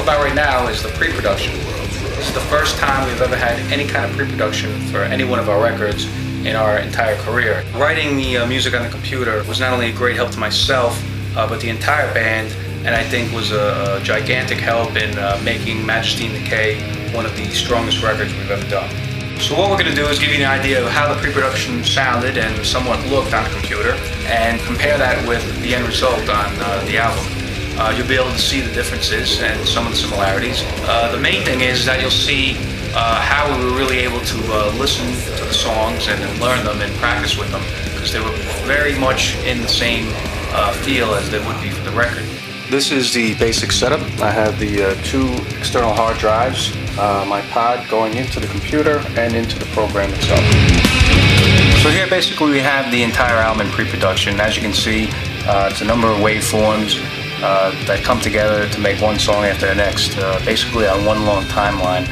about right now is the pre-production. This is the first time we've ever had any kind of pre-production for any one of our records in our entire career. Writing the music on the computer was not only a great help to myself, but the entire band, and I think was a gigantic help in making Majesty and Decay one of the strongest records we've ever done. So what we're going to do is give you an idea of how the pre-production sounded and somewhat looked on the computer, and compare that with the end result on the album. You'll be able to see the differences and some of the similarities. The main thing is that you'll see how we were really able to listen to the songs and learn them and practice with them, because they were very much in the same feel as they would be for the record. This is the basic setup. I have the two external hard drives, my pod going into the computer and into the program itself. So here basically we have the entire album in pre-production. As you can see, it's a number of waveforms that come together to make one song after the next, basically on one long timeline.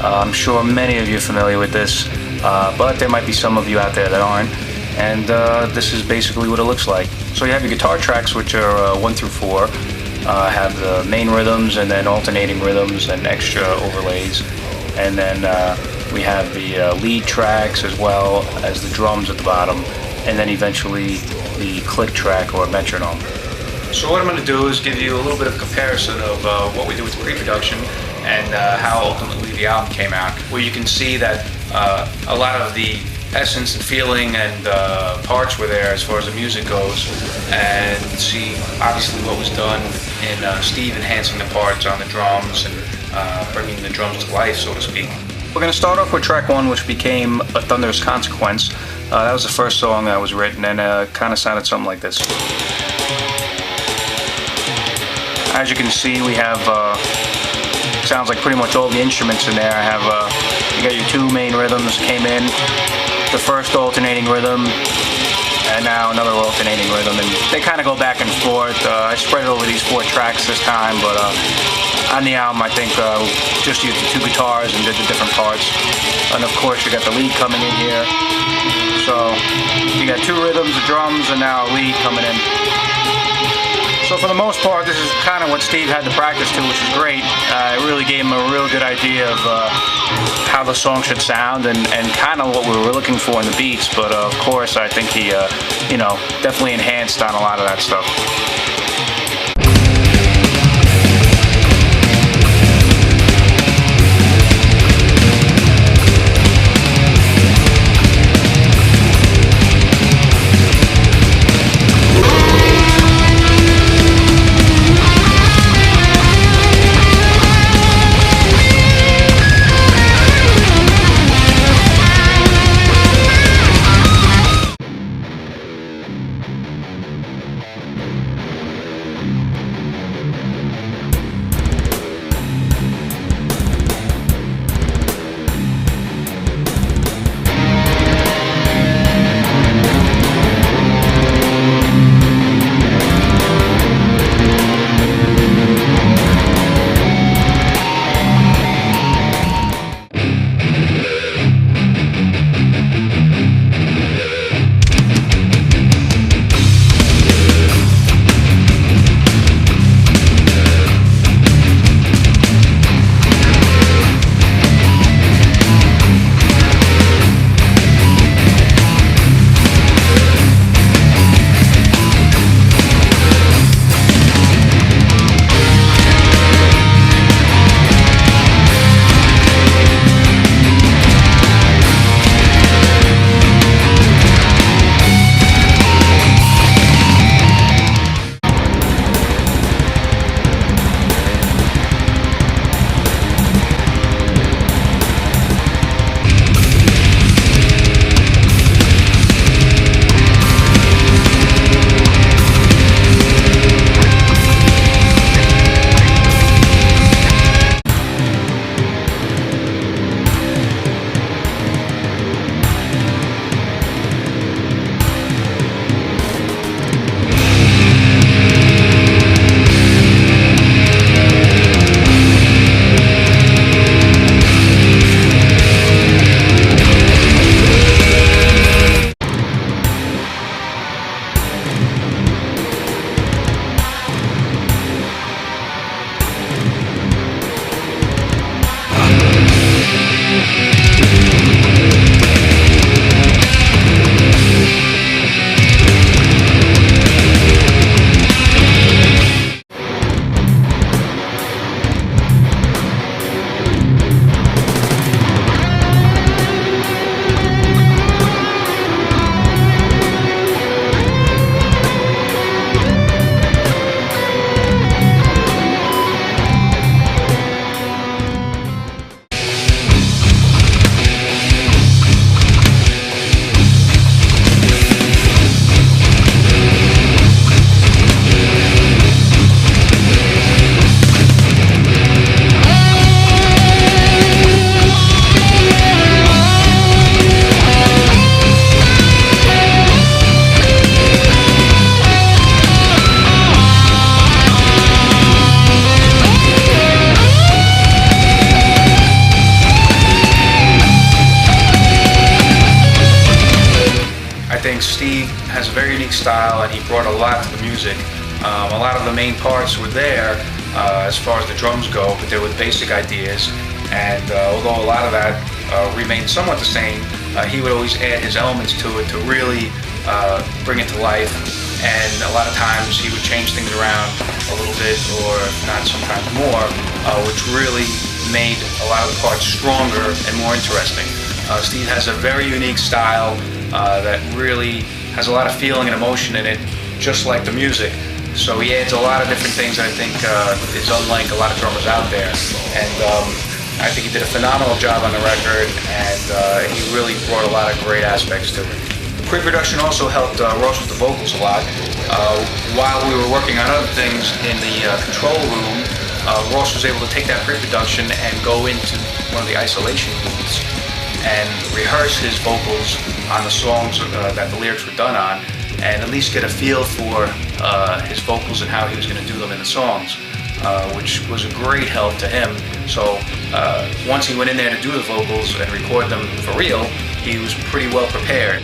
I'm sure many of you are familiar with this, but there might be some of you out there that aren't, and this is basically what it looks like. So you have your guitar tracks, which are 1 through 4, have the main rhythms and then alternating rhythms and extra overlays, and then we have the lead tracks as well as the drums at the bottom, and then eventually the click track or metronome. So what I'm going to do is give you a little bit of comparison of what we do with pre-production and how ultimately the album came out, where you can see that a lot of the essence and feeling and parts were there as far as the music goes, and you can see obviously what was done in Steve enhancing the parts on the drums and bringing the drums to life, so to speak. We're going to start off with track 1, which became A Thunderous Consequence. That was the first song that was written, and kind of sounded something like this. As you can see, we have sounds like pretty much all the instruments in there. I have you got your two main rhythms came in, the first alternating rhythm, and now another alternating rhythm, and they kind of go back and forth. I spread it over these 4 tracks this time, but on the album I think just used the 2 guitars and did the different parts. And of course you got the lead coming in here, so you got 2 rhythms, the drums, and now a lead coming in. So for the most part, this is kind of what Steve had to practice to, which is great. It really gave him a real good idea of how the song should sound and kind of what we were looking for in the beats. But of course, I think he, definitely enhanced on a lot of that stuff. unique style, and he brought a lot to the music. A lot of the main parts were there as far as the drums go, but there were basic ideas, and although a lot of that remained somewhat the same, he would always add his elements to it to really bring it to life. And a lot of times he would change things around a little bit, or if not, sometimes more, which really made a lot of the parts stronger and more interesting. Steve has a very unique style that really has a lot of feeling and emotion in it, just like the music. So he adds a lot of different things that I think is unlike a lot of drummers out there. And I think he did a phenomenal job on the record, and he really brought a lot of great aspects to it. Pre-production also helped Ross with the vocals a lot. While we were working on other things in the control room, Ross was able to take that pre-production and go into one of the isolation booths and rehearse his vocals on the songs that the lyrics were done on, and at least get a feel for his vocals and how he was going to do them in the songs, which was a great help to him. So once he went in there to do the vocals and record them for real, he was pretty well prepared.